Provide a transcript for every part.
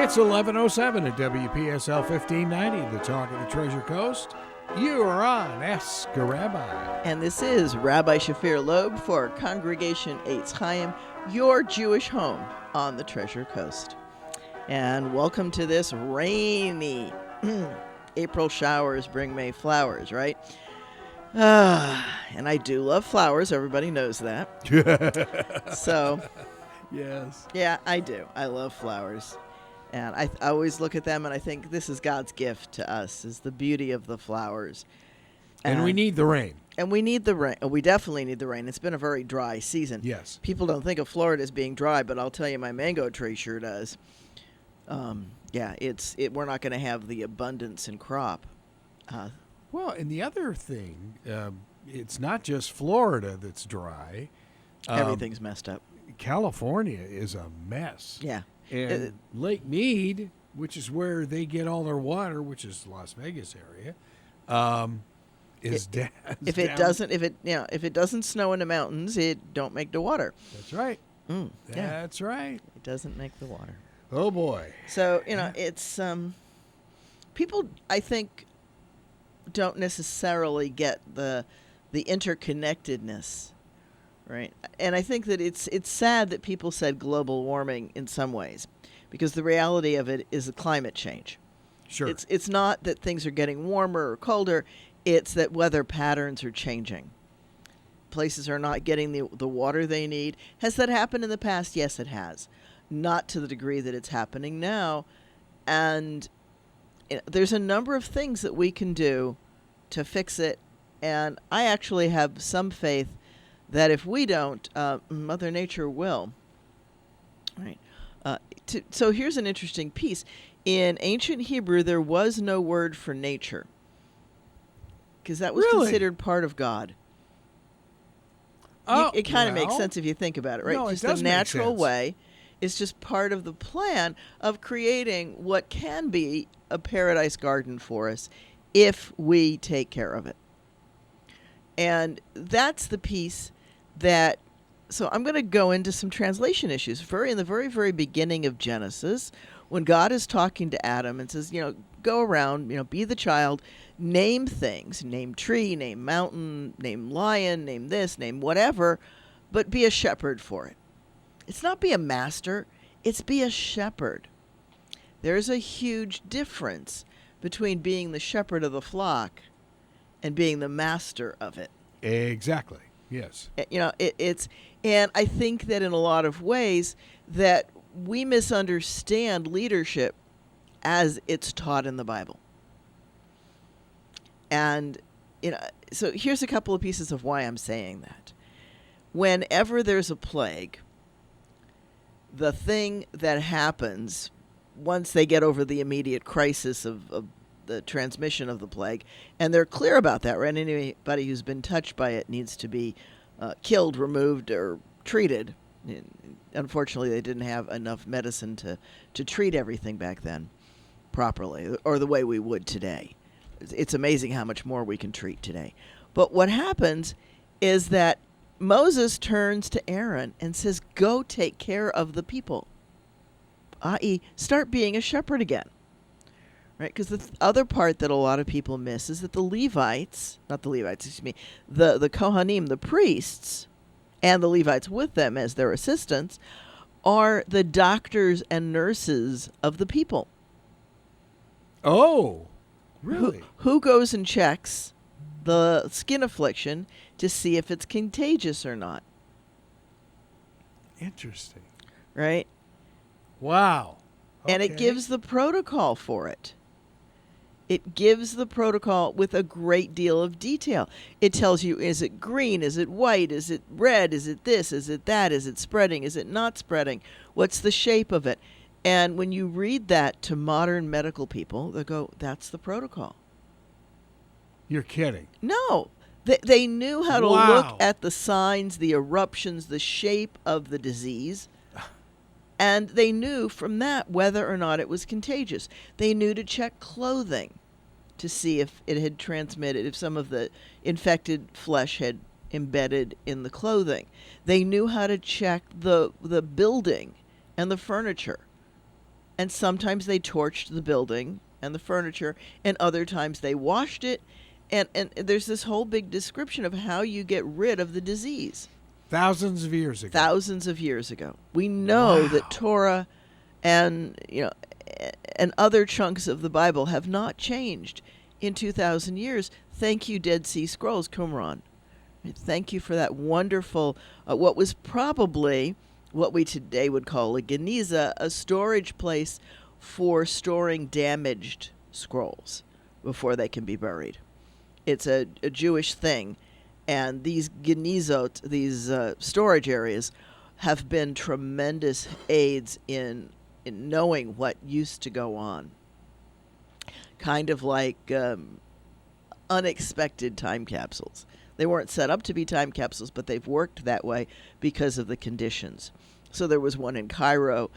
It's 11:07 at WPSL 1590, the talk of the Treasure Coast. You are on Ask a Rabbi. And this is Rabbi Shafir Loeb for Congregation Eitz Chayum, your Jewish home on the Treasure Coast. And welcome to this rainy April showers bring May flowers, right? And I do love flowers. Everybody knows that. So, yes. Yeah, I do. I love flowers. And I always look at them and I think this is God's gift to us, is the beauty of the flowers. And we need the rain. And we need the rain. We definitely need the rain. It's been a very dry season. Yes. People don't think of Florida as being dry, but I'll tell you, my mango tree sure does. We're not going to have the abundance in crop. Well, and the other thing, it's not just Florida that's dry. Everything's messed up. California is a mess. Yeah. And Lake Mead, which is where they get all their water, which is Las Vegas area, is down. If it doesn't snow in the mountains, it don't make the water. That's right. That's right. It doesn't make the water. Oh boy. So it's people, I think, don't necessarily get the interconnectedness. Right. And I think that it's sad that people said global warming in some ways, because the reality of it is the climate change. Sure. It's not that things are getting warmer or colder. It's that weather patterns are changing. Places are not getting the water they need. Has that happened in the past? Yes, it has. Not to the degree that it's happening now. And there's a number of things that we can do to fix it. And I actually have some faith that if we don't, Mother Nature will. Right. So here's an interesting piece. In ancient Hebrew, there was no word for nature, because that was considered part of God. It kind of makes sense if you think about it, right? No, just it does the natural make sense. way. It's just part of the plan of creating what can be a paradise garden for us if we take care of it. And that's the piece so I'm going to go into some translation issues. In the very, very beginning of Genesis, when God is talking to Adam and says, go around, be the child, name things, name tree, name mountain, name lion, name this, name whatever, but be a shepherd for it. It's not be a master, it's be a shepherd. There's a huge difference between being the shepherd of the flock and being the master of it. Exactly. Yes. And I think that in a lot of ways that we misunderstand leadership as it's taught in the Bible. And, so here's a couple of pieces of why I'm saying that. Whenever there's a plague, the thing that happens once they get over the immediate crisis of the transmission of the plague, and they're clear about that, right? Anybody who's been touched by it needs to be killed, removed, or treated. Unfortunately, they didn't have enough medicine to treat everything back then properly, or the way we would today. It's amazing how much more we can treat today. But what happens is that Moses turns to Aaron and says, go take care of the people, i.e., start being a shepherd again. Right, because the other part that a lot of people miss is that the Kohanim, the priests, and the Levites with them as their assistants, are the doctors and nurses of the people. Oh, really? Who goes and checks the skin affliction to see if it's contagious or not? Interesting. Right? Wow. Okay. And it gives the protocol for it. It gives the protocol with a great deal of detail. It tells you, is it green? Is it white? Is it red? Is it this? Is it that? Is it spreading? Is it not spreading? What's the shape of it? And when you read that to modern medical people, they go, that's the protocol. You're kidding. No. They knew how to Wow. look at the signs, the eruptions, the shape of the disease. And they knew from that whether or not it was contagious. They knew to check clothing to see if it had transmitted, if some of the infected flesh had embedded in the clothing. They knew how to check the building and the furniture. And sometimes they torched the building and the furniture, and other times they washed it. And there's this whole big description of how you get rid of the disease. Thousands of years ago. Thousands of years ago. We know that Torah and other chunks of the Bible have not changed in 2,000 years. Thank you, Dead Sea Scrolls, Qumran. Thank you for that wonderful, what was probably what we today would call a geniza, a storage place for storing damaged scrolls before they can be buried. It's a Jewish thing. And these genizot, these storage areas, have been tremendous aids in knowing what used to go on. Kind of like unexpected time capsules. They weren't set up to be time capsules, but they've worked that way because of the conditions. So there was one in Cairo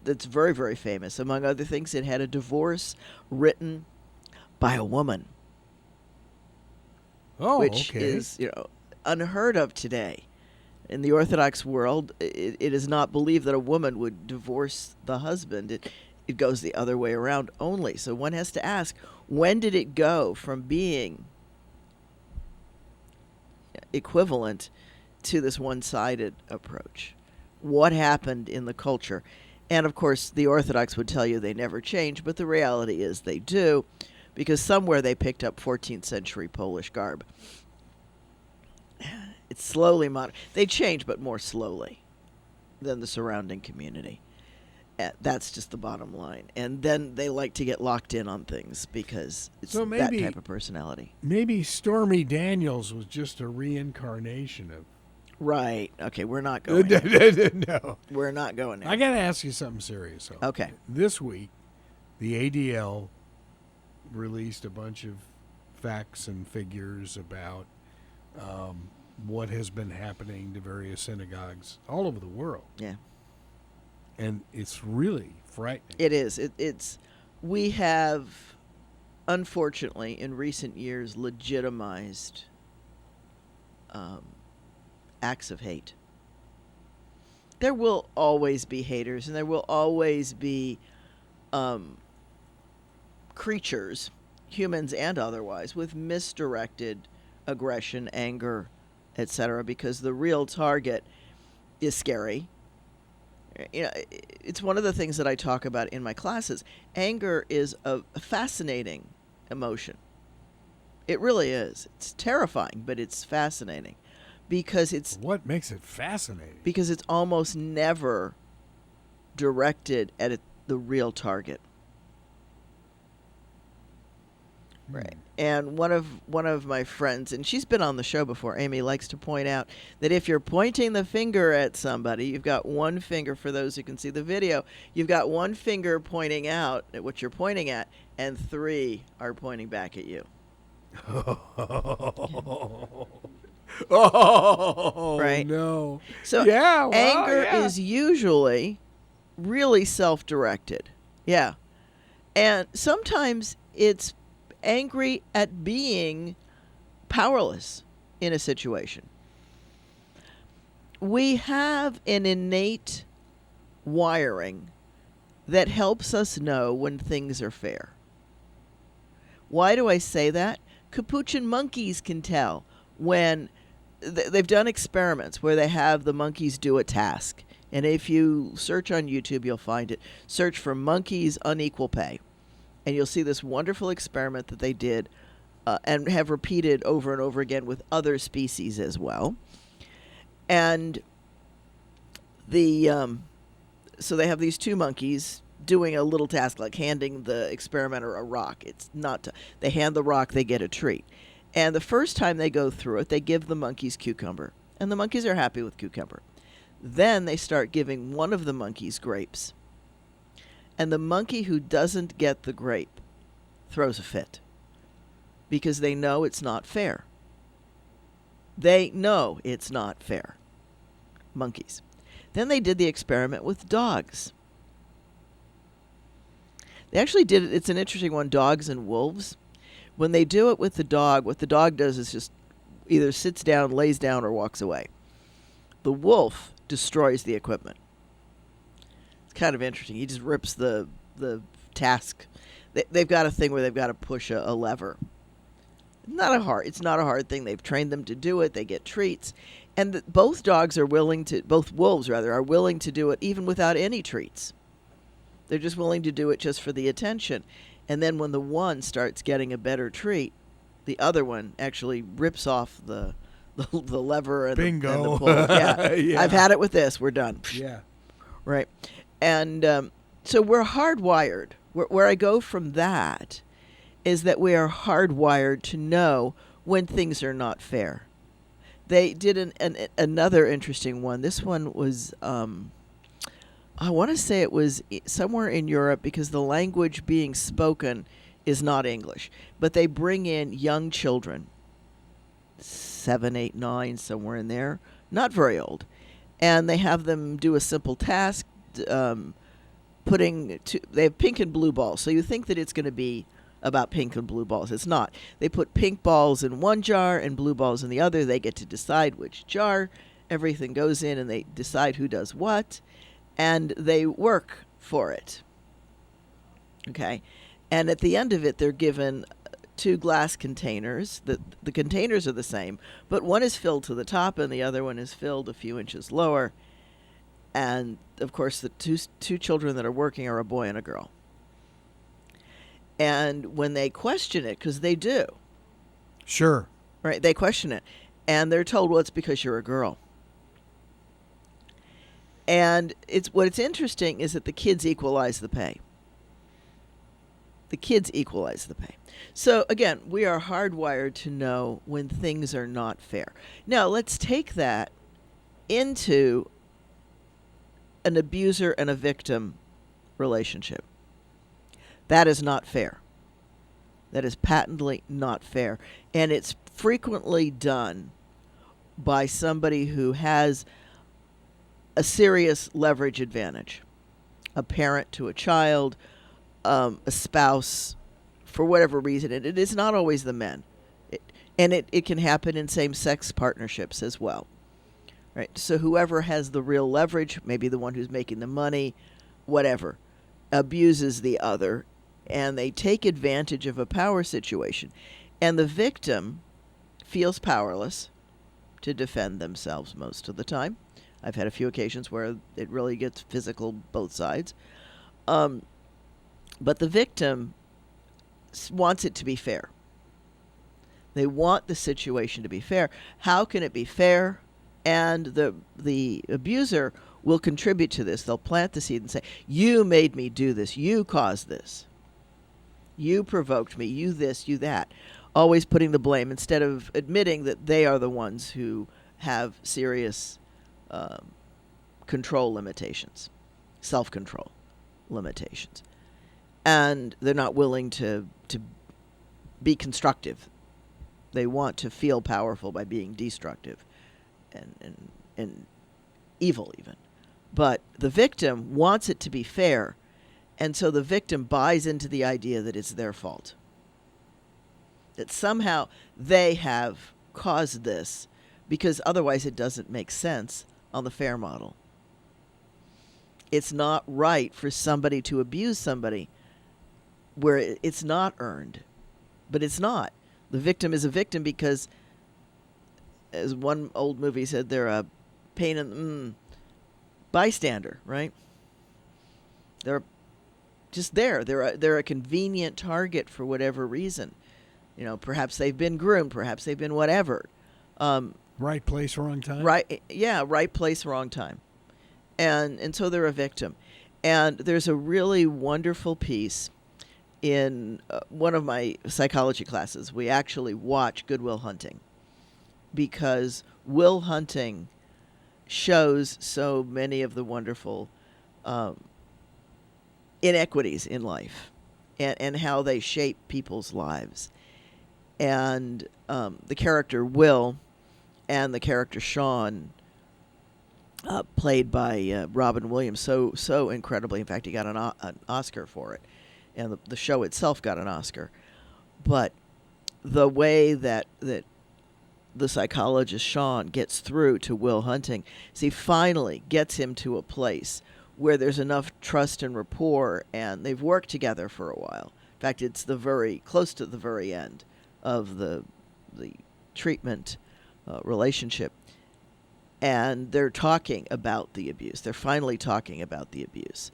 that's very, very famous. Among other things, it had a divorce written by a woman. Which is, unheard of today. In the Orthodox world, it is not believed that a woman would divorce the husband. It goes the other way around only. So one has to ask, when did it go from being equivalent to this one-sided approach? What happened in the culture? And, of course, the Orthodox would tell you they never change, but the reality is they do. Because somewhere they picked up 14th century Polish garb. It's slowly they change, but more slowly than the surrounding community. That's just the bottom line. And then they like to get locked in on things because it's that type of personality. Maybe Stormy Daniels was just a reincarnation of... Right. Okay, we're not going there. No. We're not going there. I got to ask you something serious. Okay. This week, the ADL released a bunch of facts and figures about what has been happening to various synagogues all over the world. Yeah. And it's really frightening. It is. We have, unfortunately, in recent years, legitimized acts of hate. There will always be haters, and there will always be creatures, humans and otherwise, with misdirected aggression, anger, etc., because the real target is scary. It's one of the things that I talk about in my classes. Anger is a fascinating emotion. It really is. It's terrifying, but it's fascinating because it's... What makes it fascinating? Because it's almost never directed at the real target. Right. And one of my friends, and she's been on the show before, Amy, likes to point out that if you're pointing the finger at somebody, you've got one finger, for those who can see the video, you've got one finger pointing out at what you're pointing at, and three are pointing back at you. Oh, right? No. So anger is usually really self-directed. Yeah. And sometimes it's angry at being powerless in a situation. We have an innate wiring that helps us know when things are fair. Why do I say that? Capuchin monkeys can tell when they've done experiments where they have the monkeys do a task. And if you search on YouTube, you'll find it. Search for monkeys unequal pay. And you'll see this wonderful experiment that they did and have repeated over and over again with other species as well. And so they have these two monkeys doing a little task like handing the experimenter a rock. They hand the rock, they get a treat. And the first time they go through it, they give the monkeys cucumber. And the monkeys are happy with cucumber. Then they start giving one of the monkeys grapes. And the monkey who doesn't get the grape throws a fit because they know it's not fair. They know it's not fair. Monkeys. Then they did the experiment with dogs. They actually did it. It's an interesting one, dogs and wolves. When they do it with the dog, what the dog does is just either sits down, lays down, or walks away. The wolf destroys the equipment. It's kind of interesting. He just rips the task. They've got a thing where they've got to push a lever. It's not a hard thing. They've trained them to do it. They get treats. And both wolves are willing to do it even without any treats. They're just willing to do it just for the attention. And then when the one starts getting a better treat, the other one actually rips off the lever and Bingo. The pull. Yeah. Yeah. I've had it with this. We're done. Yeah. Right. And so we're hardwired. Where I go from that is that we are hardwired to know when things are not fair. They did another interesting one. This one was, I want to say it was somewhere in Europe because the language being spoken is not English. But they bring in young children, 7, 8, 9, somewhere in there, not very old. And they have them do a simple task, they have pink and blue balls. So you think that it's going to be about pink and blue balls. It's not. They put pink balls in one jar and blue balls in the other. They get to decide which jar. Everything goes in and they decide who does what. And they work for it. Okay? And at the end of it, they're given 2 glass containers. The containers are the same, but one is filled to the top and the other one is filled a few inches lower. And, of course, the two children that are working are a boy and a girl. And when they question it, because they do. Sure. Right, they question it. And they're told, well, it's because you're a girl. And what's interesting is that the kids equalize the pay. The kids equalize the pay. So, again, we are hardwired to know when things are not fair. Now, let's take that into an abuser and a victim relationship. That is not fair. That is patently not fair. And it's frequently done by somebody who has a serious leverage advantage. A parent to a child, a spouse, for whatever reason. And it is not always the men. It can happen in same-sex partnerships as well. Right? So whoever has the real leverage, maybe the one who's making the money, whatever, abuses the other, and they take advantage of a power situation. And the victim feels powerless to defend themselves most of the time. I've had a few occasions where it really gets physical both sides. But the victim wants it to be fair. They want the situation to be fair. How can it be fair? And the abuser will contribute to this. They'll plant the seed and say, you made me do this. You caused this. You provoked me. You this, you that. Always putting the blame instead of admitting that they are the ones who have serious control limitations, self-control limitations. And they're not willing to be constructive. They want to feel powerful by being destructive and evil even. But the victim wants it to be fair, and so the victim buys into the idea that it's their fault. That somehow they have caused this, because otherwise it doesn't make sense on the fair model. It's not right for somebody to abuse somebody where it's not earned. But it's not. The victim is a victim because, as one old movie said, they're a pain in the bystander, right? They're just there. They're a convenient target for whatever reason. You know, perhaps they've been groomed, perhaps they've been whatever. Right place, wrong time. Right, yeah, right place, wrong time. And so they're a victim. And there's a really wonderful piece in one of my psychology classes. We actually watch Good Will Hunting because Will Hunting shows so many of the wonderful inequities in life and how they shape people's lives. And the character Will and the character Sean, played by Robin Williams, so incredibly. In fact, he got an Oscar for it, and the show itself got an Oscar. But the way that the psychologist Sean gets through to Will Hunting is he finally gets him to a place where there's enough trust and rapport, and they've worked together for a while. In fact, it's close to the very end of the treatment relationship, and they're talking about the abuse. They're finally talking about the abuse,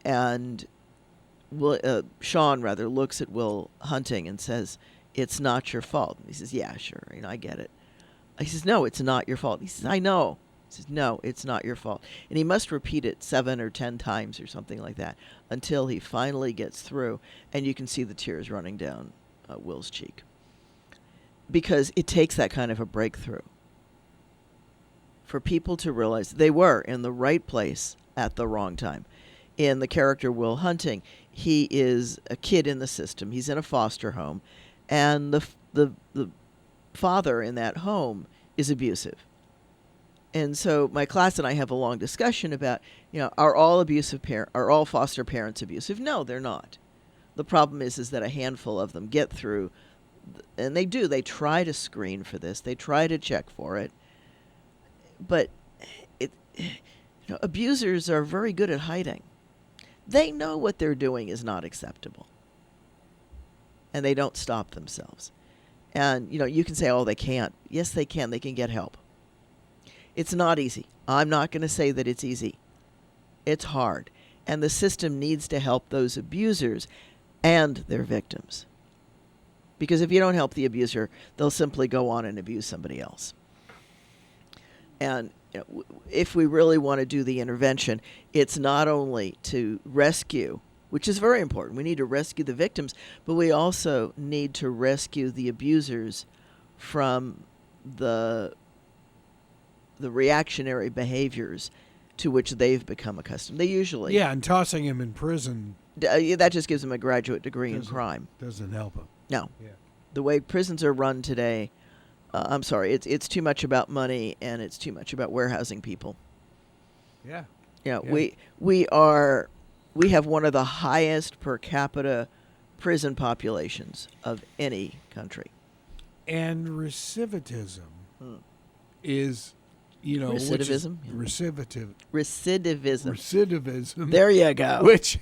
and Sean looks at Will Hunting and says, "It's not your fault." And he says, "Yeah, sure, I get it." He says, "No, it's not your fault." He says, "I know." He says, "No, it's not your fault." And he must repeat it 7 or 10 times or something like that until he finally gets through, and you can see the tears running down Will's cheek. Because it takes that kind of a breakthrough for people to realize they were in the right place at the wrong time. In the character Will Hunting, he is a kid in the system. He's in a foster home, and the father in that home is abusive. And so my class and I have a long discussion about, are all foster parents abusive? No, they're not. The problem is that a handful of them get through, and they try to screen for this. They try to check for it. But abusers are very good at hiding. They know what they're doing is not acceptable, and they don't stop themselves. And, you can say, oh, they can't. Yes, they can. They can get help. It's not easy. I'm not going to say that it's easy. It's hard. And the system needs to help those abusers and their victims. Because if you don't help the abuser, they'll simply go on and abuse somebody else. And if we really want to do the intervention, it's not only to rescue, which is very important. We need to rescue the victims, but we also need to rescue the abusers from the reactionary behaviors to which they've become accustomed. They usually... Yeah, and tossing him in prison... that just gives them a graduate degree in crime. Doesn't help them. No. Yeah. The way prisons are run today, I'm sorry, it's too much about money, and it's too much about warehousing people. Yeah. We have one of the highest per capita prison populations of any country. And recidivism is... Recidivism? Recidivism. There you go. Which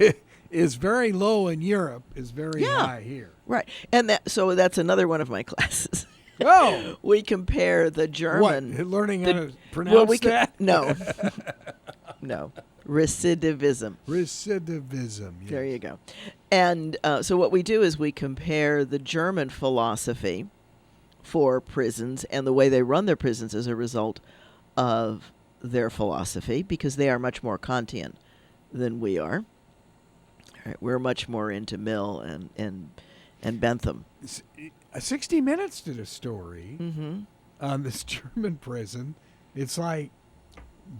is very low in Europe, is very high here. Right. And so that's another one of my classes. Oh. We compare the German... What? Learning how to pronounce that? No. No. Recidivism. Recidivism, yes. There you go. And so what we do is we compare the German philosophy for prisons and the way they run their prisons as a result of their philosophy, because they are much more Kantian than we are. All right, we're much more into Mill and Bentham. 60 Minutes did a story on this German prison. It's like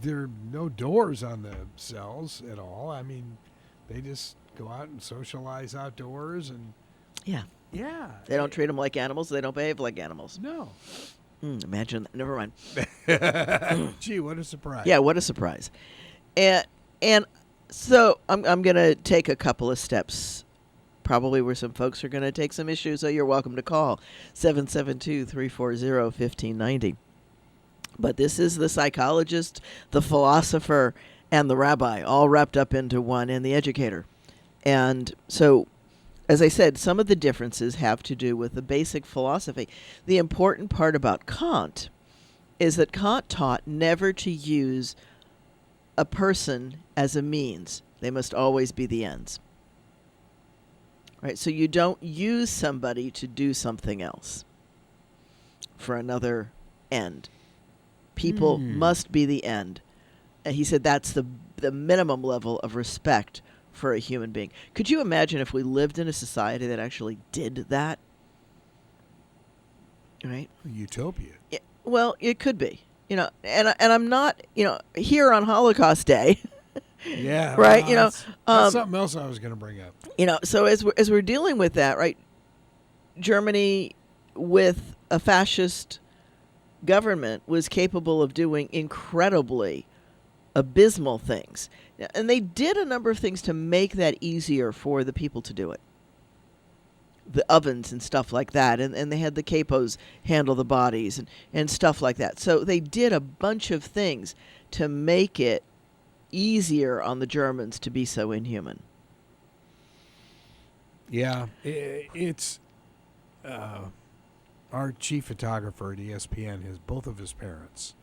there are no doors on the cells at all. I mean, they just go out and socialize outdoors, and yeah. They don't treat them like animals. They don't behave like animals. No. Imagine that. Never mind. Gee, what a surprise. Yeah, what a surprise. And so I'm going to take a couple of steps, probably where some folks are going to take some issues, so you're welcome to call 772-340-1590. But this is the psychologist, the philosopher, and the rabbi, all wrapped up into one, and the educator. And so, as I said, some of the differences have to do with the basic philosophy. The important part about Kant is that Kant taught never to use a person as a means. They must always be the ends. Right? So you don't use somebody to do something else for another end. People must be the end. And he said that's the minimum level of respect for a human being. Could you imagine if we lived in a society that actually did that? Right? Utopia. Yeah, well, it could be. And I'm not, here on Holocaust Day, Yeah. Right, well, you know, that's something else I was going to bring up. So as we're dealing with that, right? Germany, with a fascist government, was capable of doing incredibly abysmal things, and they did a number of things to make that easier for the people to do it. The ovens and stuff like that, and they had the capos handle the bodies and stuff like that. So they did a bunch of things to make it easier on the Germans to be so inhuman. Yeah, it's our chief photographer at ESPN has both of his parents.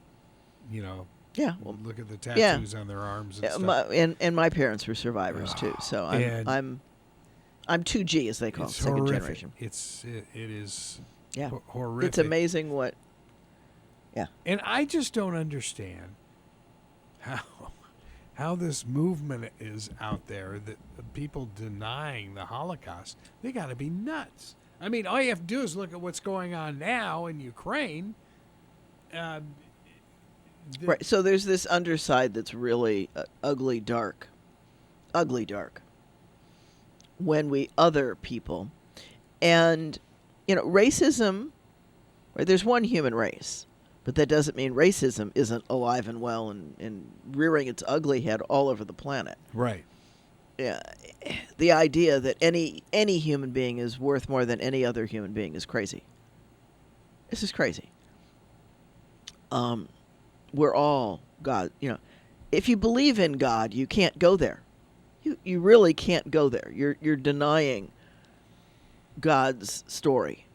You know, Yeah, well, look at the tattoos on their arms and stuff. and my parents were survivors too. So I'm 2G, as they call it, It's second horrific. generation. It is Yeah, horrific. it's amazing what. Yeah, And I just don't understand how this movement is out there, that people denying the Holocaust. They got to be nuts. I mean, all you have to do is look at what's going on now in Ukraine. right. So there's this underside that's really ugly, dark. When we other people, and racism. Right, there's one human race. But that doesn't mean racism isn't alive and well and rearing its ugly head all over the planet. Right. Yeah, the idea that any human being is worth more than any other human being is crazy. This is crazy. We're all God. If you believe in God, you can't go there. You really can't go there. You're denying God's story.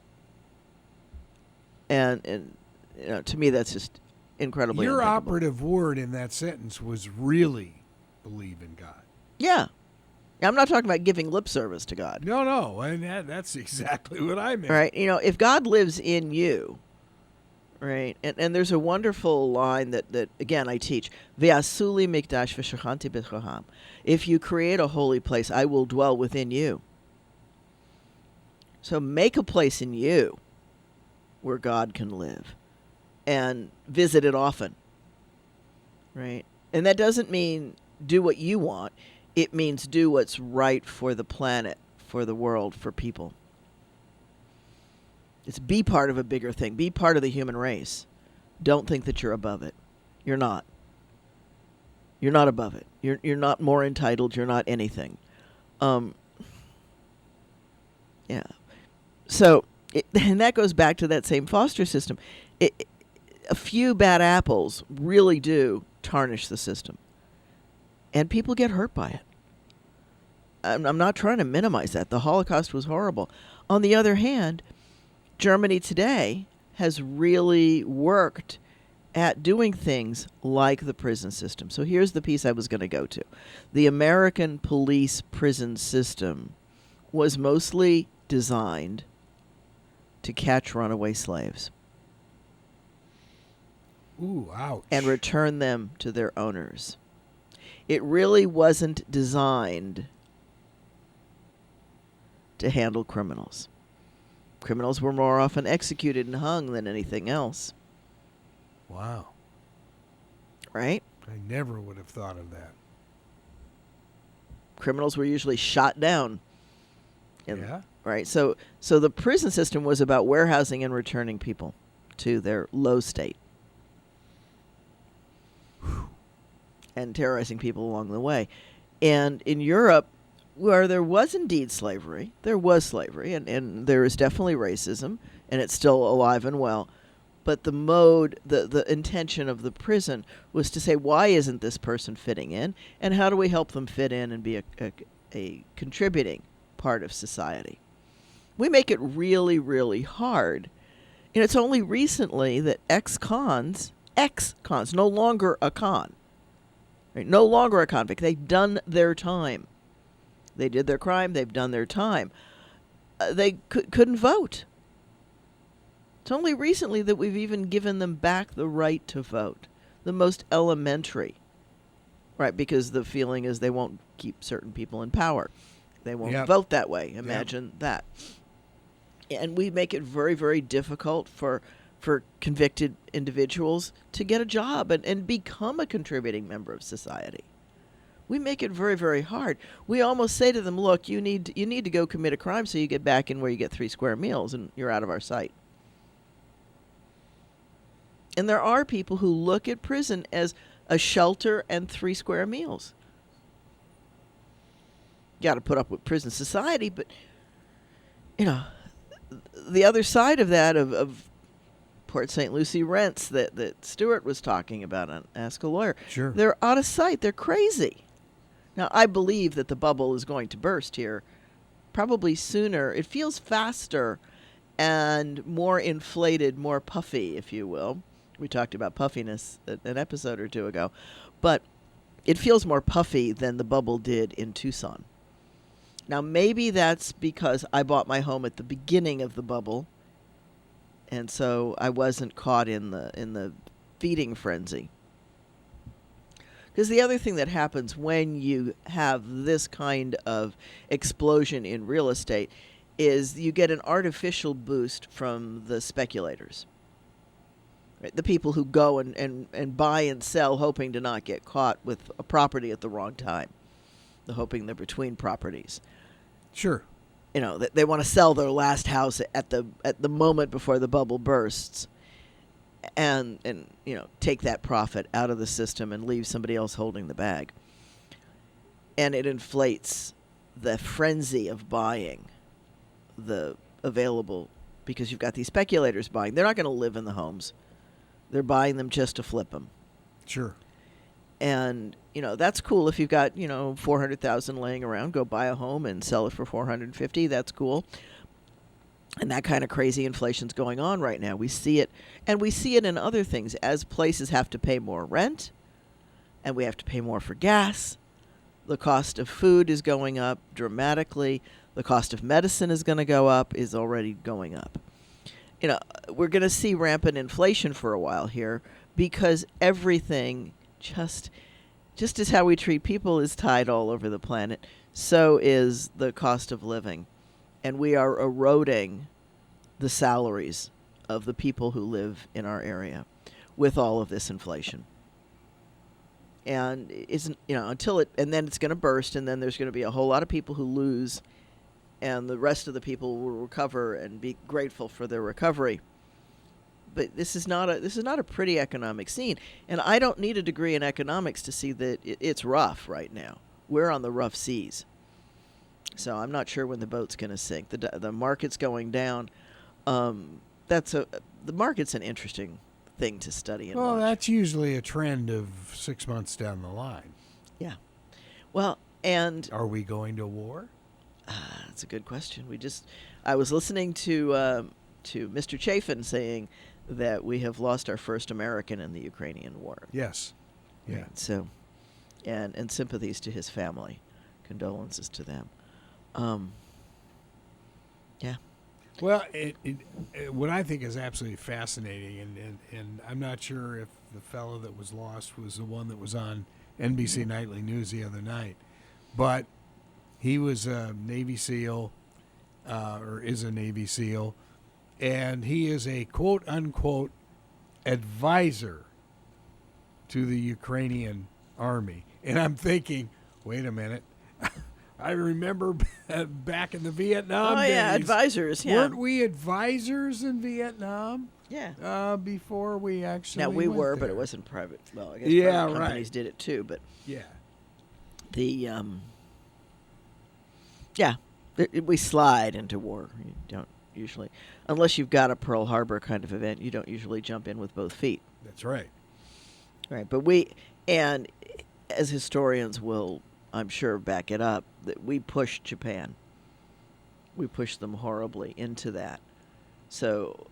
And to me, that's just incredibly Your unthinkable. operative word in that sentence was really believe in God. Yeah. I'm not talking about giving lip service to God. No, and that's exactly what I meant. Right? If God lives in you, right? And there's a wonderful line that again, I teach. Ve'asuli mikdash v'shachanti b'choham. If you create a holy place, I will dwell within you. So make a place in you where God can live. And visit it often, right? And that doesn't mean do what you want. It means do what's right for the planet, for the world, for people. It's be part of a bigger thing. Be part of the human race. Don't think that you're above it. You're not. You're not above it. You're not more entitled. You're not anything. Yeah. So, and that goes back to that same foster system. A few bad apples really do tarnish the system. And people get hurt by it. I'm not trying to minimize that. The Holocaust was horrible. On the other hand, Germany today has really worked at doing things like the prison system. So here's the piece I was going to go to. The American police prison system was mostly designed to catch runaway slaves. Ooh, ouch. And return them to their owners. It really wasn't designed to handle criminals. Criminals were more often executed and hung than anything else. Wow. Right? I never would have thought of that. Criminals were usually shot down. Yeah. Right? So the prison system was about warehousing and returning people to their low state. And terrorizing people along the way. And in Europe, where there was indeed slavery, there was slavery, and there is definitely racism, and it's still alive and well. But the mode, the intention of the prison was to say, why isn't this person fitting in? And how do we help them fit in and be a contributing part of society? We make it really, really hard. And it's only recently that ex-cons, no longer a con, right? No longer a convict. They've done their time. They did their crime. They've done their time. They couldn't vote. It's only recently that we've even given them back the right to vote. The most elementary, right? Because the feeling is they won't keep certain people in power. They won't vote that way. Imagine that. And we make it very, very difficult for convicted individuals to get a job and become a contributing member of society. We make it very, very hard. We almost say to them, look, you need to go commit a crime so you get back in where you get 3 square meals and you're out of our sight. And there are people who look at prison as a shelter and 3 square meals. You got to put up with prison society, but, the other side of that, of Port St. Lucie rents that Stuart was talking about on Ask a Lawyer. Sure. They're out of sight. They're crazy. Now, I believe that the bubble is going to burst here probably sooner. It feels faster and more inflated, more puffy, if you will. We talked about puffiness an episode or 2 ago. But it feels more puffy than the bubble did in Tucson. Now, maybe that's because I bought my home at the beginning of the bubble, and so I wasn't caught in the feeding frenzy. Because the other thing that happens when you have this kind of explosion in real estate is you get an artificial boost from the speculators. Right? The people who go and buy and sell hoping to not get caught with a property at the wrong time. The hoping they're between properties. Sure. They want to sell their last house at the moment before the bubble bursts, and take that profit out of the system and leave somebody else holding the bag. And it inflates the frenzy of buying the available, because you've got these speculators buying. They're not going to live in the homes. They're buying them just to flip them. Sure. And, that's cool if you've got, $400,000 laying around, go buy a home and sell it for $450,000. That's cool. And that kind of crazy inflation's going on right now. We see it, and we see it in other things as places have to pay more rent, and we have to pay more for gas. The cost of food is going up dramatically. The cost of medicine is going to go up, is already going up. We're going to see rampant inflation for a while here because everything just as how we treat people is tied all over the planet. So is the cost of living. And we are eroding the salaries of the people who live in our area with all of this inflation. And and then it's going to burst, and then there's going to be a whole lot of people who lose, and the rest of the people will recover and be grateful for their recovery. But this is not a pretty economic scene, and I don't need a degree in economics to see that it's rough right now. We're on the rough seas, so I'm not sure when the boat's going to sink. The market's going down. The market's an interesting thing to study and watch. That's usually a trend of 6 months down the line. Yeah. Well, and are we going to war? That's a good question. I was listening to Mr. Chafin saying that we have lost our first American in the Ukrainian war. Yes. Yeah. Right, so, and sympathies to his family, condolences to them. Yeah. Well, what I think is absolutely fascinating, and I'm not sure if the fellow that was lost was the one that was on NBC Nightly News the other night, but he was a Navy SEAL, or is a Navy SEAL, and he is a quote-unquote advisor to the Ukrainian army. And I'm thinking, wait a minute. I remember back in the Vietnam days. Advisors, yeah. Weren't we advisors in Vietnam? Yeah. Before we actually Now, we went were, there. but it wasn't private. Well, I guess private companies did it too, but... Yeah. We slide into war. You don't usually, unless you've got a Pearl Harbor kind of event, you don't usually jump in with both feet. That's right. Right, but and as historians will, I'm sure, back it up, that we pushed Japan. We pushed them horribly into that. So,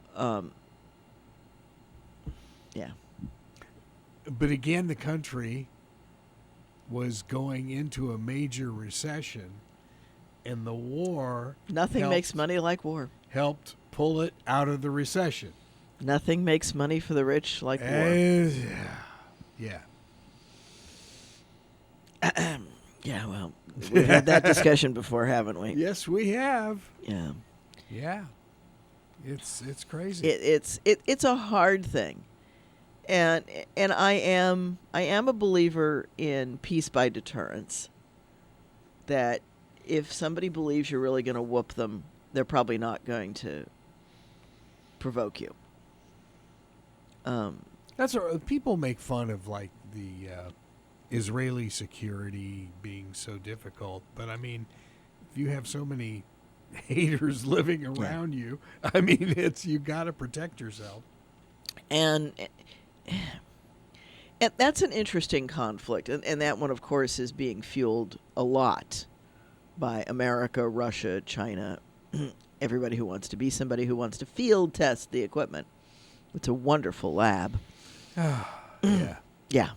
yeah. But again, the country was going into a major recession, and the war... Nothing makes money like war. Helped pull it out of the recession. Nothing makes money for the rich like war. Yeah. Yeah, well, we've had that discussion before, haven't we? Yes, we have. Yeah. Yeah. It's crazy. It's a hard thing. and I am a believer in peace by deterrence. That if somebody believes you're really going to whoop them, they're probably not going to provoke you. That's what people make fun of, like the Israeli security being so difficult. But I mean, if you have so many haters living around you, I mean, you got to protect yourself. And that's an interesting conflict. And that one, of course, is being fueled a lot by America, Russia, China, everybody who wants to be somebody who wants to field test the equipment. It's a wonderful lab. Yeah. Yeah.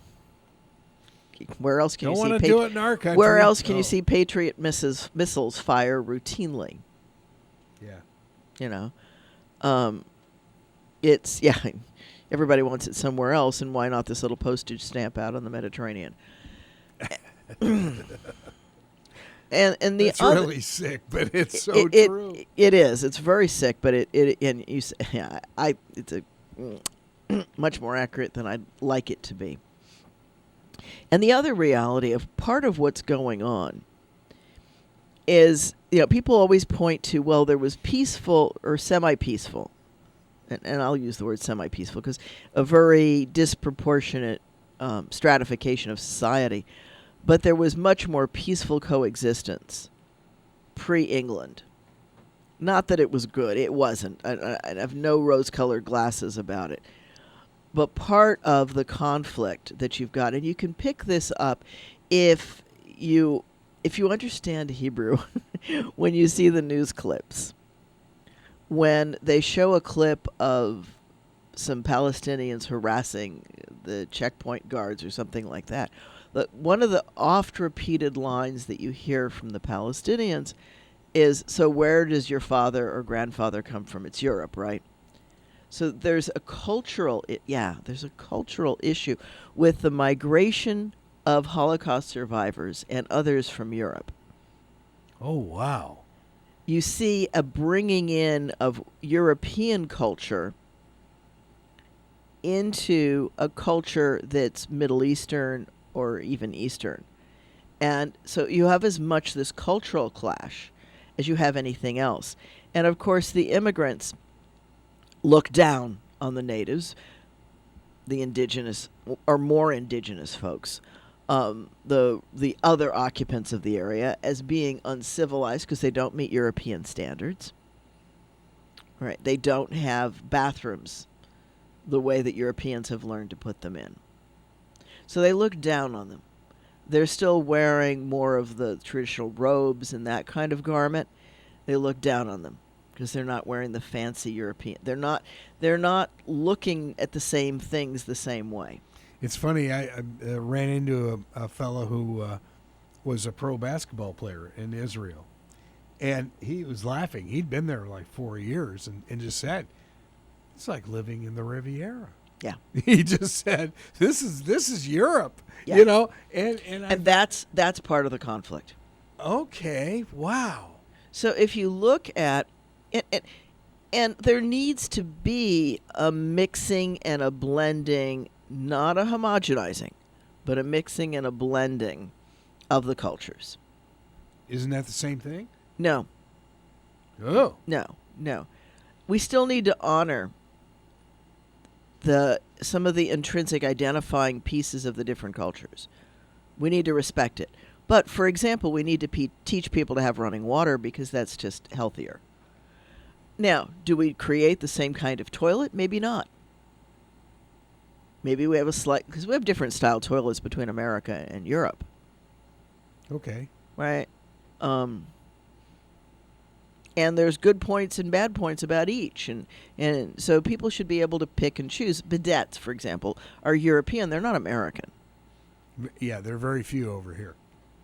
Where else can Don't you see? want to do it in our country. Where else can you see Patriot missiles fire routinely? Yeah. You know, it's everybody wants it somewhere else, and why not this little postage stamp out on the Mediterranean? and the it's other, really sick, but it's so true. It is. It's very sick, but it's a much more accurate than I'd like it to be. And the other reality of part of what's going on is, people always point to, well, there was peaceful or semi-peaceful, and I'll use the word semi-peaceful because a very disproportionate stratification of society, but there was much more peaceful coexistence pre-England. Not that it was good. It wasn't. I have no rose-colored glasses about it. But part of the conflict that you've got, and you can pick this up if you understand Hebrew, when you see the news clips, when they show a clip of some Palestinians harassing the checkpoint guards or something like that, one of the oft-repeated lines that you hear from the Palestinians is, so where does your father or grandfather come from? It's Europe, right? So there's a cultural issue with the migration of Holocaust survivors and others from Europe. Oh, wow. You see a bringing in of European culture into a culture that's Middle Eastern or even Eastern. And so you have as much this cultural clash as you have anything else. And of course, the immigrants look down on the natives, the indigenous or more indigenous folks, the other occupants of the area, as being uncivilized because they don't meet European standards. Right? They don't have bathrooms the way that Europeans have learned to put them in. So they look down on them. They're still wearing more of the traditional robes and that kind of garment. They look down on them because they're not wearing the fancy European. They're not looking at the same things the same way. It's funny. I ran into a fellow who was a pro basketball player in Israel, and he was laughing. He'd been there like 4 years, and just said, "It's like living in the Riviera." Yeah, he just said, "This is Europe," yeah. and that's part of the conflict. Okay, wow. So if you look at it, and there needs to be a mixing and a blending, not a homogenizing, but a mixing and a blending of the cultures. Isn't that the same thing? No. Oh. No. We still need to honor some of the intrinsic identifying pieces of the different cultures. We need to respect it. But, for example, we need to teach people to have running water because that's just healthier. Now, do we create the same kind of toilet? Maybe not. Maybe we have because we have different style toilets between America and Europe. Okay. Right? And there's good points and bad points about each. And so people should be able to pick and choose. Bidets, for example, are European. They're not American. Yeah, there are very few over here.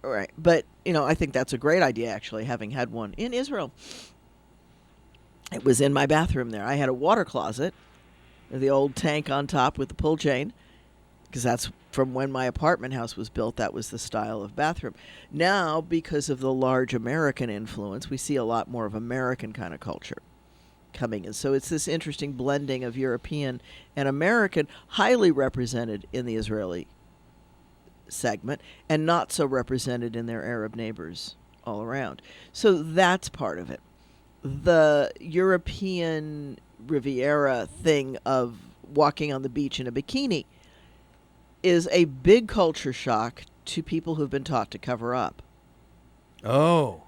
Right. But, I think that's a great idea, actually, having had one in Israel. It was in my bathroom there. I had a water closet, the old tank on top with the pull chain, because that's from when my apartment house was built. That was the style of bathroom. Now, because of the large American influence, we see a lot more of American kind of culture. coming in. So it's this interesting blending of European and American, highly represented in the Israeli segment and not so represented in their Arab neighbors all around. So that's part of it. The European Riviera thing of walking on the beach in a bikini is a big culture shock to people who've been taught to cover up. Oh,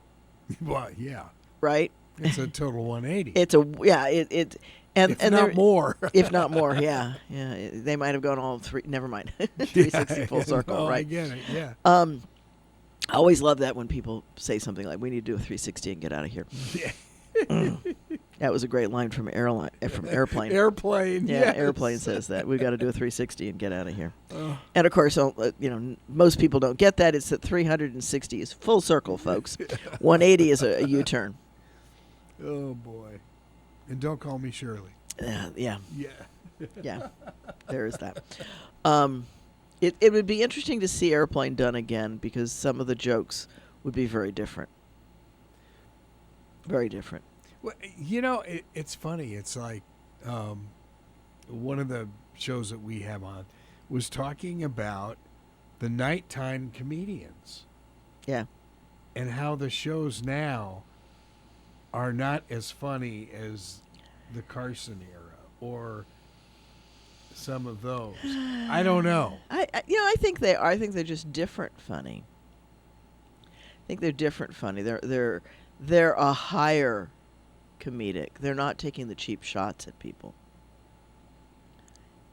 well, yeah. Right? It's a total 180. It's a and if and not there- more. if not more, yeah. They might have gone all three. Never mind, 360 full circle, no, I right? get it. Yeah. I always love that when people say something like, "We need to do a 360 and get out of here." Yeah. That was a great line from Airplane. Airplane. Yeah, yes. Airplane says that. We've got to do a 360 and get out of here. Oh. And of course, most people don't get that. It's that 360 is full circle, folks. 180 is a U-turn. Oh boy. And don't call me Shirley. Yeah, Yeah. there is that. It would be interesting to see Airplane done again because some of the jokes would be very different. Very different. Well, it's funny. It's like one of the shows that we have on was talking about the nighttime comedians Yeah. and how the shows now are not as funny as the Carson era or some of those. I don't know. I think they are. I think they're just different funny. I think they're different funny. They're a higher comedic. They're not taking the cheap shots at people.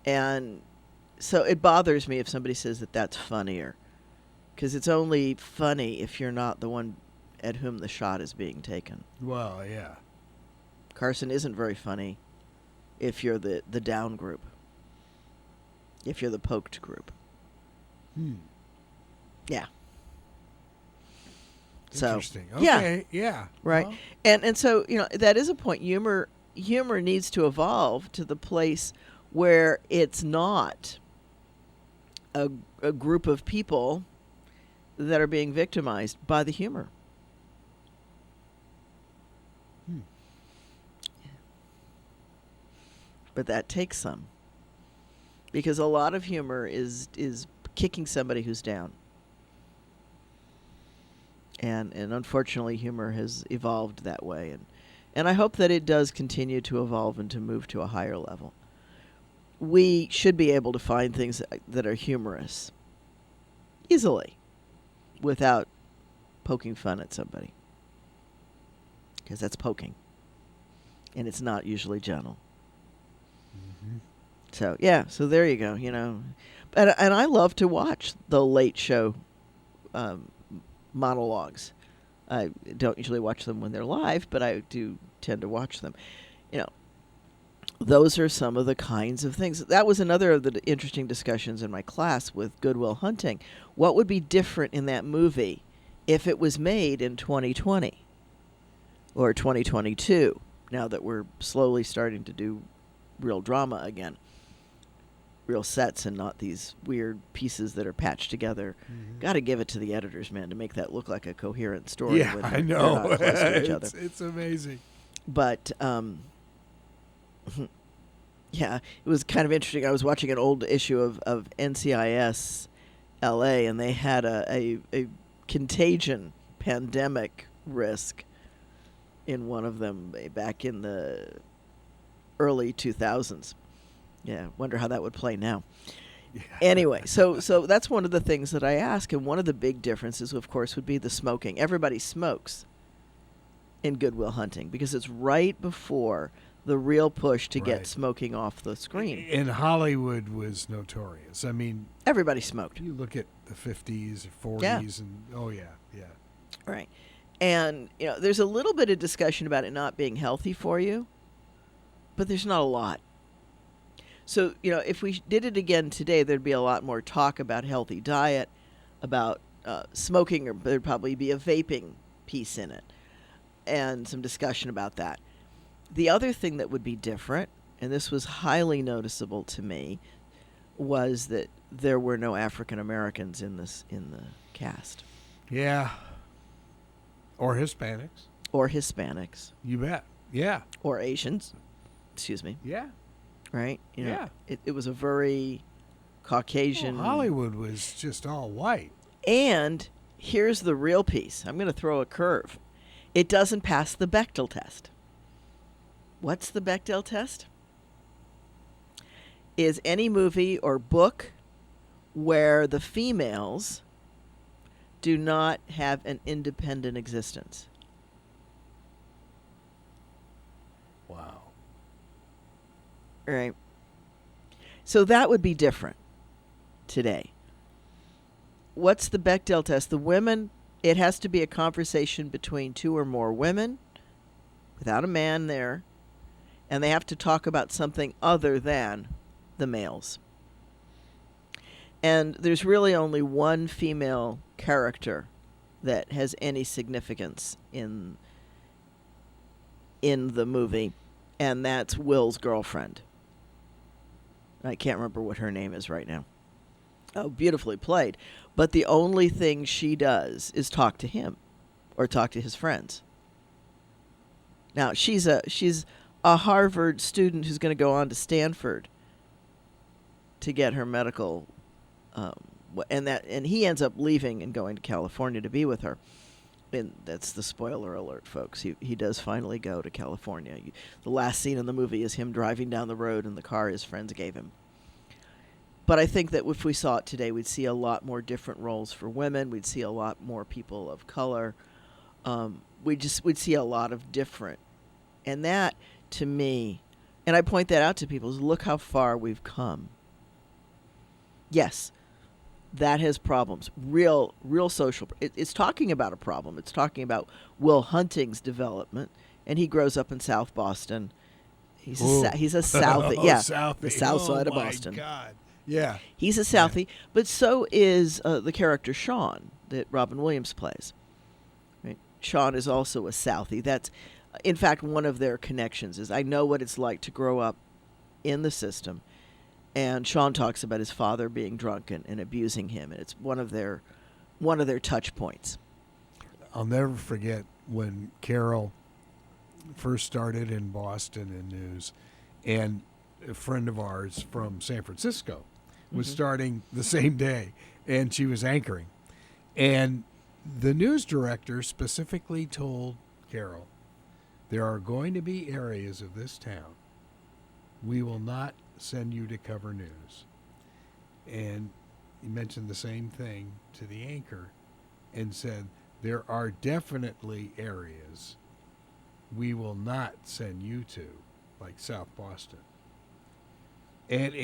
And so it bothers me if somebody says that that's funnier, because it's only funny if you're not the one at whom the shot is being taken. Well, yeah. Carson isn't very funny if you're the down group, if you're the poked group. Yeah. So, Interesting. yeah. Okay. Yeah. Right. Well, And so, that is a point. Humor needs to evolve to the place where it's not a group of people that are being victimized by the humor. But that takes some. Because a lot of humor is kicking somebody who's down. And unfortunately, humor has evolved that way. And I hope that it does continue to evolve and to move to a higher level. We should be able to find things that are humorous easily without poking fun at somebody. Because that's poking. And it's not usually gentle. mhm. So, yeah, so there you go, And I love to watch the late show monologues. I don't usually watch them when they're live, but I do tend to watch them. Those are some of the kinds of things. That was another of the interesting discussions in my class with Good Will Hunting. What would be different in that movie if it was made in 2020 or 2022, now that we're slowly starting to do real drama again? Real sets and not these weird pieces that are patched together. Mhm. Got to give it to the editors, man, to make that look like a coherent story. Yeah, when I they're know. not close to each other. It's amazing. But yeah, it was kind of interesting. I was watching an old issue of NCIS LA, and they had a contagion pandemic risk in one of them back in the early 2000s. Yeah, wonder how that would play now. Yeah. Anyway, so that's one of the things that I ask, and one of the big differences, of course, would be the smoking. Everybody smokes in Good Will Hunting because it's right before the real push to get Right. smoking off the screen. And Hollywood was notorious. I mean, Everybody smoked. you look at the 50s or 40s, Yeah. and yeah. Right. And, there's a little bit of discussion about it not being healthy for you, but there's not a lot. So, if we did it again today, there'd be a lot more talk about healthy diet, about smoking, or there'd probably be a vaping piece in it, and some discussion about that. The other thing that would be different, and this was highly noticeable to me, was that there were no African Americans in the cast. Yeah. Or Hispanics. Or Hispanics. You bet. Yeah. or Asians. Excuse me. Yeah. Right? Yeah. It was a very Caucasian. Well, Hollywood was just all white. And here's the real piece. I'm going to throw a curve. It doesn't pass the Bechdel test. What's the Bechdel test? Is any movie or book where the females do not have an independent existence. Wow. Right. So that would be different today. What's the Bechdel test? The women, it has to be a conversation between two or more women without a man there, and they have to talk about something other than the males. And there's really only one female character that has any significance in the movie, and that's Will's girlfriend. I can't remember what her name is right now. Oh, beautifully played. But the only thing she does is talk to him or talk to his friends. Now, she's a Harvard student who's going to go on to Stanford to get her medical, and he ends up leaving and going to California to be with her. And that's the spoiler alert, folks. He does finally go to California. The last scene in the movie is him driving down the road in the car his friends gave him. But I think that if we saw it today, we'd see a lot more different roles for women. We'd see a lot more people of color. We'd see a lot of different. And that, to me, and I point that out to people, is look how far we've come. Yes, that has problems. Real social. It's talking about a problem. It's talking about Will Hunting's development, and he grows up in South Boston. He's a Southie. Yeah, Southie. The South side of my Boston. God. Yeah. He's a Southie, but so is the character Sean that Robin Williams plays. Right? Sean is also a Southie. That's, in fact, one of their connections is I know what it's like to grow up in the system. And Sean talks about his father being drunk and abusing him, and it's one of their touch points. I'll never forget when Carol first started in Boston in news, and a friend of ours from San Francisco was starting the same day, and she was anchoring. And the news director specifically told Carol, there are going to be areas of this town we will not send you to cover news. And he mentioned the same thing to the anchor and said, there are definitely areas we will not send you to, like South Boston. And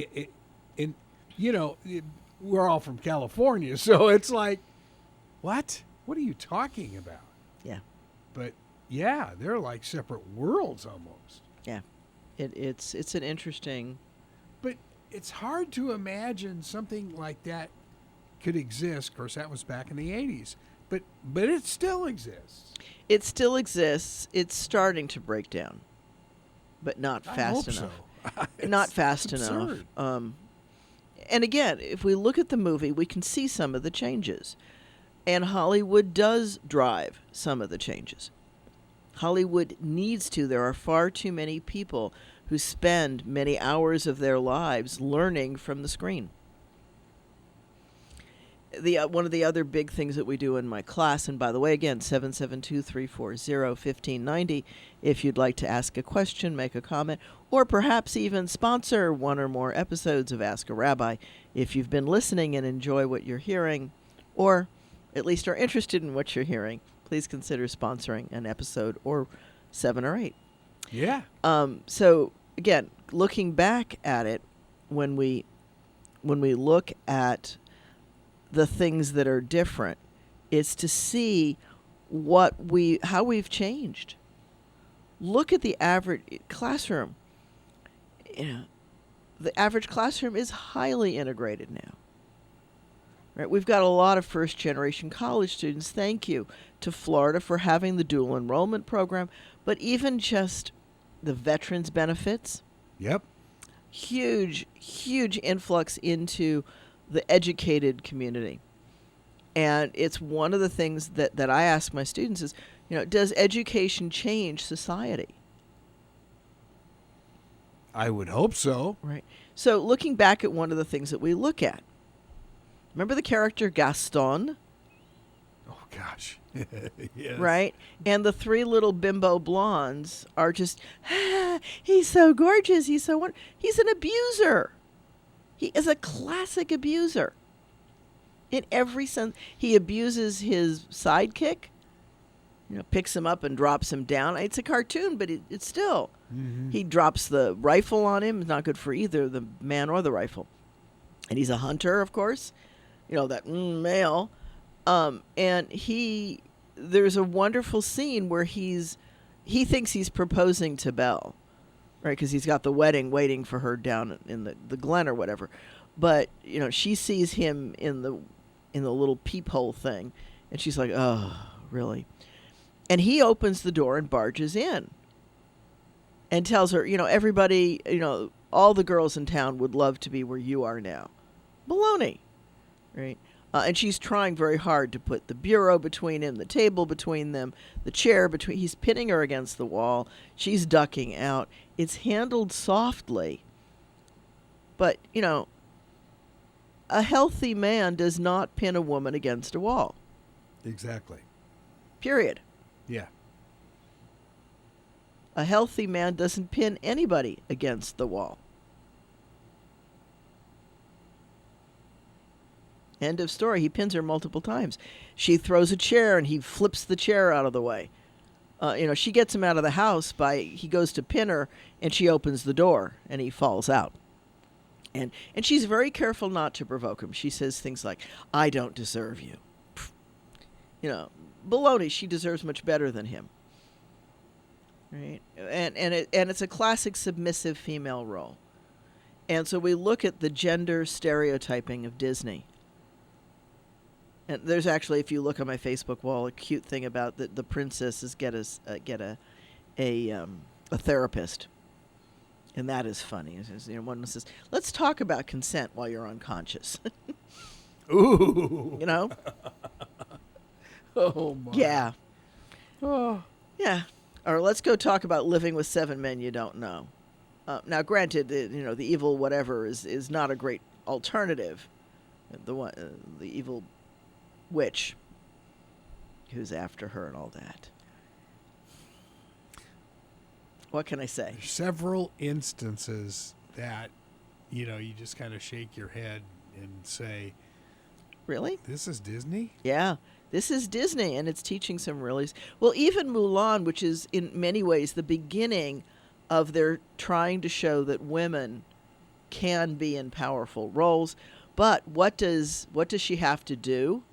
we're all from California, so it's like, what? What are you talking about? Yeah. But yeah, they're like separate worlds almost. Yeah. It's an interesting. But it's hard to imagine something like that could exist. Of course, that was back in the 80s. But it still exists. It still exists. It's starting to break down, but not I fast hope enough. So. Not fast it's enough. absurd. And again, if we look at the movie, we can see some of the changes. And Hollywood does drive some of the changes. Hollywood needs to. There are far too many people who spend many hours of their lives learning from the screen. One of the other big things that we do in my class, and by the way, again, 772-340-1590, if you'd like to ask a question, make a comment, or perhaps even sponsor one or more episodes of Ask a Rabbi. If you've been listening and enjoy what you're hearing, or at least are interested in what you're hearing, please consider sponsoring an episode or 7 or 8. Yeah. So again, looking back at it, when we look at the things that are different, it's to see how we've changed. Look at the average classroom. The average classroom is highly integrated now. Right? We've got a lot of first-generation college students. Thank you to Florida for having the dual enrollment program, but even just the veterans benefits. Yep. Huge influx into the educated community. And it's one of the things that I ask my students is, does education change society? I would hope so. Right. So looking back at one of the things that we look at, remember the character Gaston? Oh, gosh. Yes. Right? And the three little bimbo blondes are just, he's so gorgeous. He's so he's an abuser. He is a classic abuser. In every sense, he abuses his sidekick, picks him up and drops him down. It's a cartoon, but it's still. Mm-hmm. He drops the rifle on him. It's not good for either the man or the rifle. And he's a hunter, of course. That male. And there's a wonderful scene where he thinks he's proposing to Belle, right? Because he's got the wedding waiting for her down in the Glen or whatever. But, she sees him in the little peephole thing. And she's like, oh, really? And he opens the door and barges in. And tells her, everybody, all the girls in town would love to be where you are now. Baloney, right? And she's trying very hard to put the bureau between him, the table between them, the chair between. He's pinning her against the wall. She's ducking out. It's handled softly. But, a healthy man does not pin a woman against a wall. Exactly. Period. Yeah. A healthy man doesn't pin anybody against the wall. End of story. He pins her multiple times. She throws a chair and he flips the chair out of the way. She gets him out of the house he goes to pin her and she opens the door and he falls out. And she's very careful not to provoke him. She says things like, I don't deserve you. Baloney, she deserves much better than him. Right? And it's a classic submissive female role. And so we look at the gender stereotyping of Disney. And there's actually, if you look on my Facebook wall, a cute thing about the princesses get a therapist. And that is funny. One says, let's talk about consent while you're unconscious. Ooh. Oh, my. Yeah. Oh. Yeah. Or let's go talk about living with 7 men you don't know. Now, granted, the evil whatever is not a great alternative. The evil witch who's after her and all that. What can I say? There's several instances that, you just kind of shake your head and say, really? This is Disney? Yeah. This is Disney, and it's teaching some really... Well, even Mulan, which is in many ways the beginning of their trying to show that women can be in powerful roles. But what does she have to do?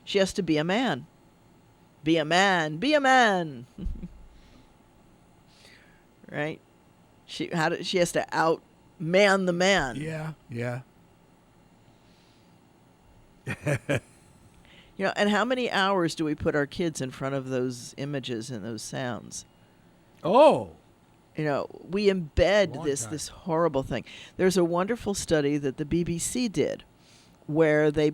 She has to be a man. Be a man. Be a man. Right? She has to out-man the man. Yeah, yeah. And how many hours do we put our kids in front of those images and those sounds? Oh. We embed this horrible thing. There's a wonderful study that the BBC did where they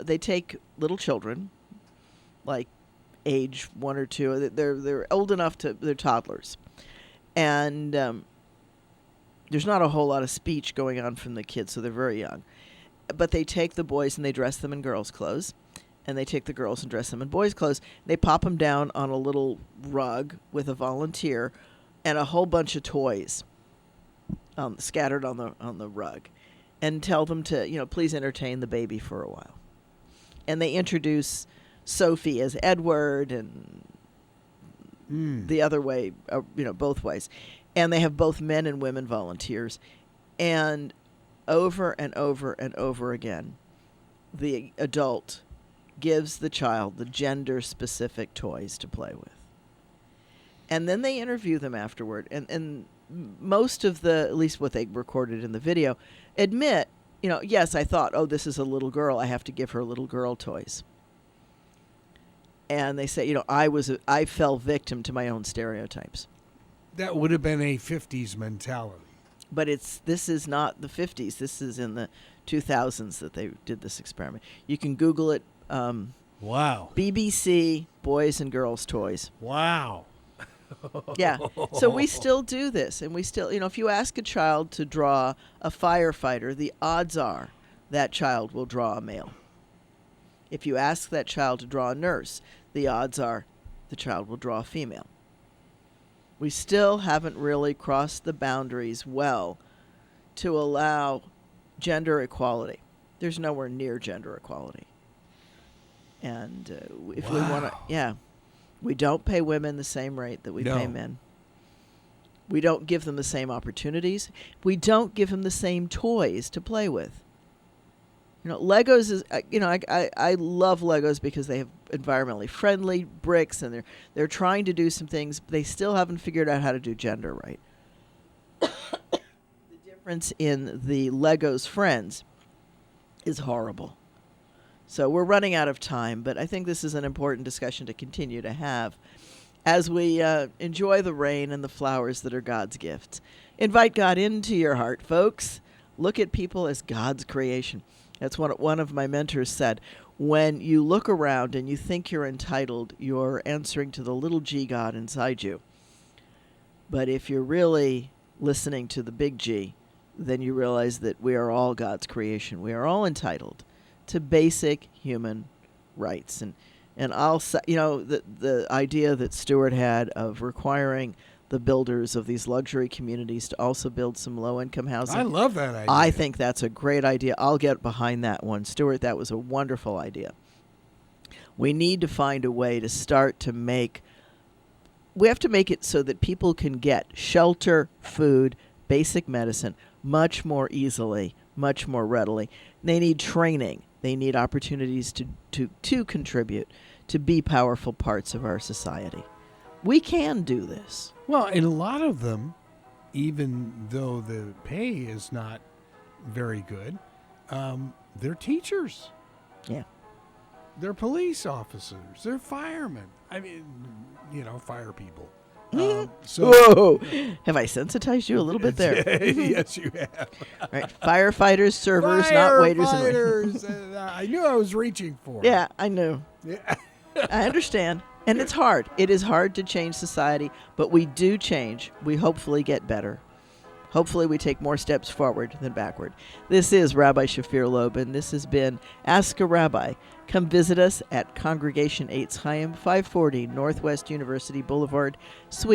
they take little children, like age 1 or 2. They're old enough they're toddlers. And there's not a whole lot of speech going on from the kids, so they're very young. But they take the boys and they dress them in girls' clothes. And they take the girls and dress them in boys' clothes. They pop them down on a little rug with a volunteer and a whole bunch of toys scattered on the rug. And tell them to, please entertain the baby for a while. And they introduce Sophie as Edward and the other way, both ways. And they have both men and women volunteers. And over and over and over again, the adult gives the child the gender-specific toys to play with. And then they interview them afterward. And most of at least what they recorded in the video, admit, yes, I thought, this is a little girl. I have to give her little girl toys. And they say, I fell victim to my own stereotypes. That would have been a 50s mentality. But this is not the 50s. This is in the 2000s that they did this experiment. You can Google it. Wow. BBC Boys and Girls Toys. Wow. Yeah. So we still do this, and we still, if you ask a child to draw a firefighter, the odds are that child will draw a male. If you ask that child to draw a nurse, the odds are the child will draw a female. We still haven't really crossed the boundaries well to allow gender equality. There's nowhere near gender equality. And if we want to, we don't pay women the same rate that we pay men. We don't give them the same opportunities. We don't give them the same toys to play with. Legos is, I love Legos because they have environmentally friendly bricks, and they're trying to do some things. But they still haven't figured out how to do gender right. The difference in the Legos Friends is horrible. So we're running out of time, but I think this is an important discussion to continue to have as we enjoy the rain and the flowers that are God's gifts. Invite God into your heart, folks. Look at people as God's creation. That's what one of my mentors said. When you look around and you think you're entitled, you're answering to the little G God inside you. But if you're really listening to the big G, then you realize that we are all God's creation. We are all entitled to basic human rights. And I'll say, the idea that Stewart had of requiring the builders of these luxury communities to also build some low-income housing. I love that idea. I think that's a great idea. I'll get behind that one. Stewart, that was a wonderful idea. We need to find a way to start to we have to make it so that people can get shelter, food, basic medicine much more easily, much more readily. They need training. They need opportunities to contribute, to be powerful parts of our society. We can do this. Well, and a lot of them, even though the pay is not very good, they're teachers. Yeah. They're police officers. They're firemen. I mean, fire people. Whoa! Have I sensitized you a little bit there? Yes, you have. Right. Firefighters, servers, not waiters. I knew I was reaching for. Yeah, I knew. Yeah. I understand. And it's hard. It is hard to change society, but we do change. We hopefully get better. Hopefully we take more steps forward than backward. This is Rabbi Shafir Loeb, and this has been Ask a Rabbi. Come visit us at Congregation Eitz Chayum, 540 Northwest University Boulevard, Suite